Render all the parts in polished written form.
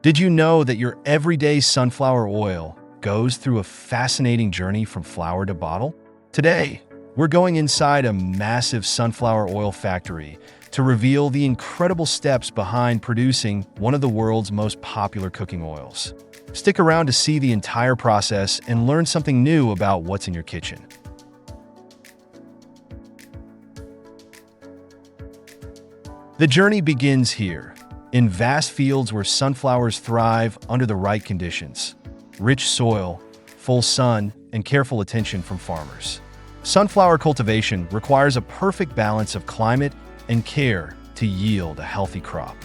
Did you know that your everyday sunflower oil goes through a fascinating journey from flower to bottle? Today, we're going inside a massive sunflower oil factory to reveal the incredible steps behind producing one of the world's most popular cooking oils. Stick around to see the entire process and learn something new about what's in your kitchen. The journey begins here, in vast fields where sunflowers thrive under the right conditions: rich soil, full sun, and careful attention from farmers. Sunflower cultivation requires a perfect balance of climate and care to yield a healthy crop.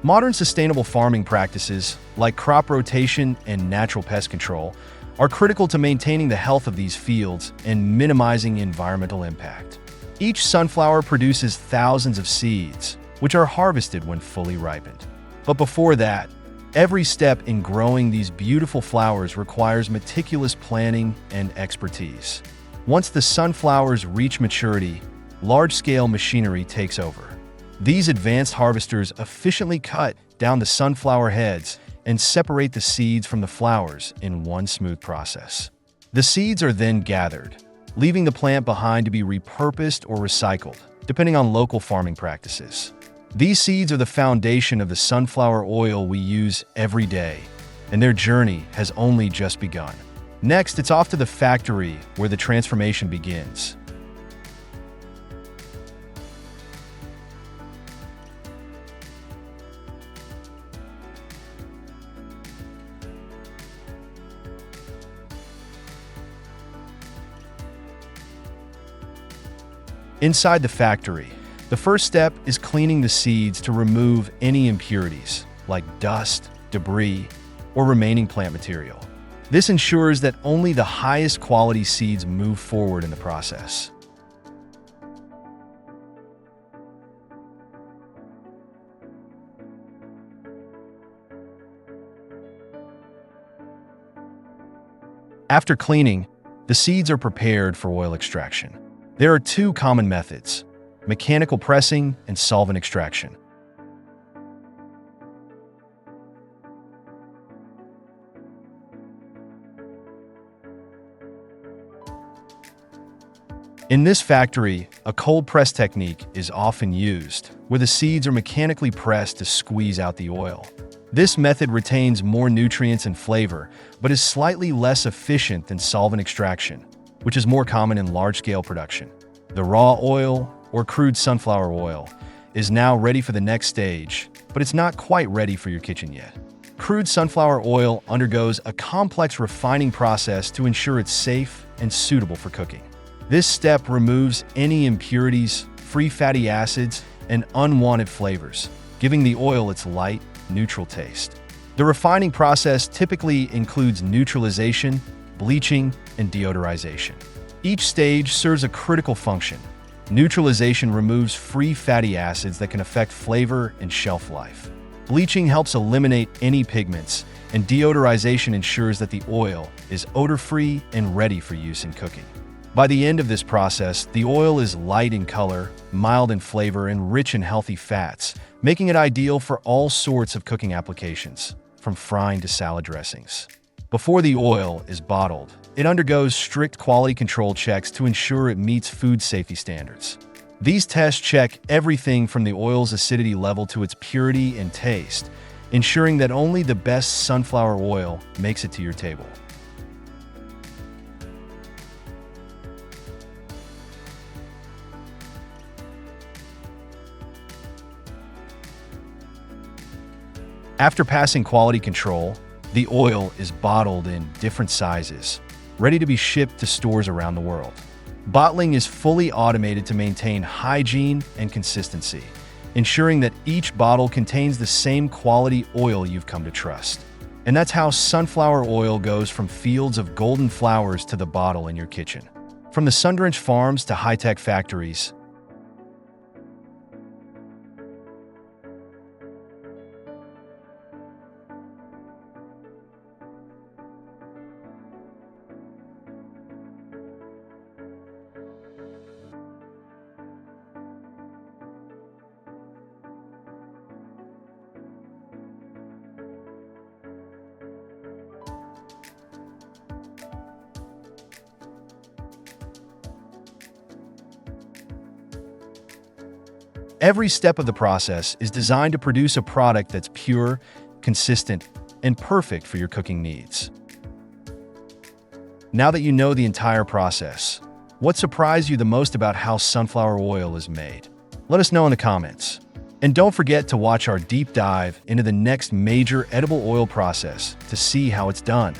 Modern sustainable farming practices, like crop rotation and natural pest control, are critical to maintaining the health of these fields and minimizing environmental impact. Each sunflower produces thousands of seeds, which are harvested when fully ripened. But before that, every step in growing these beautiful flowers requires meticulous planning and expertise. Once the sunflowers reach maturity, large-scale machinery takes over. These advanced harvesters efficiently cut down the sunflower heads and separate the seeds from the flowers in one smooth process. The seeds are then gathered, leaving the plant behind to be repurposed or recycled, depending on local farming practices. These seeds are the foundation of the sunflower oil we use every day, and their journey has only just begun. Next, it's off to the factory where the transformation begins. Inside the factory, the first step is cleaning the seeds to remove any impurities, like dust, debris, or remaining plant material. This ensures that only the highest quality seeds move forward in the process. After cleaning, the seeds are prepared for oil extraction. There are two common methods: mechanical pressing and solvent extraction. In this factory, a cold press technique is often used, where the seeds are mechanically pressed to squeeze out the oil. This method retains more nutrients and flavor, but is slightly less efficient than solvent extraction, which is more common in large-scale production. The raw oil, or crude sunflower oil, is now ready for the next stage, but it's not quite ready for your kitchen yet. Crude sunflower oil undergoes a complex refining process to ensure it's safe and suitable for cooking. This step removes any impurities, free fatty acids, and unwanted flavors, giving the oil its light, neutral taste. The refining process typically includes neutralization, bleaching, and deodorization. Each stage serves a critical function. Neutralization removes free fatty acids that can affect flavor and shelf life. Bleaching helps eliminate any pigments, and deodorization ensures that the oil is odor-free and ready for use in cooking. By the end of this process, the oil is light in color, mild in flavor, and rich in healthy fats, making it ideal for all sorts of cooking applications, from frying to salad dressings. Before the oil is bottled, it undergoes strict quality control checks to ensure it meets food safety standards. These tests check everything from the oil's acidity level to its purity and taste, ensuring that only the best sunflower oil makes it to your table. After passing quality control, the oil is bottled in different sizes, ready to be shipped to stores around the world. Bottling is fully automated to maintain hygiene and consistency, ensuring that each bottle contains the same quality oil you've come to trust. And that's how sunflower oil goes from fields of golden flowers to the bottle in your kitchen. From the sun-drenched farms to high-tech factories, Every step of the process is designed to produce a product that's pure, consistent, and perfect for your cooking needs. Now that you know the entire process, what surprised you the most about how sunflower oil is made? Let us know in the comments. And don't forget to watch our deep dive into the next major edible oil process to see how it's done.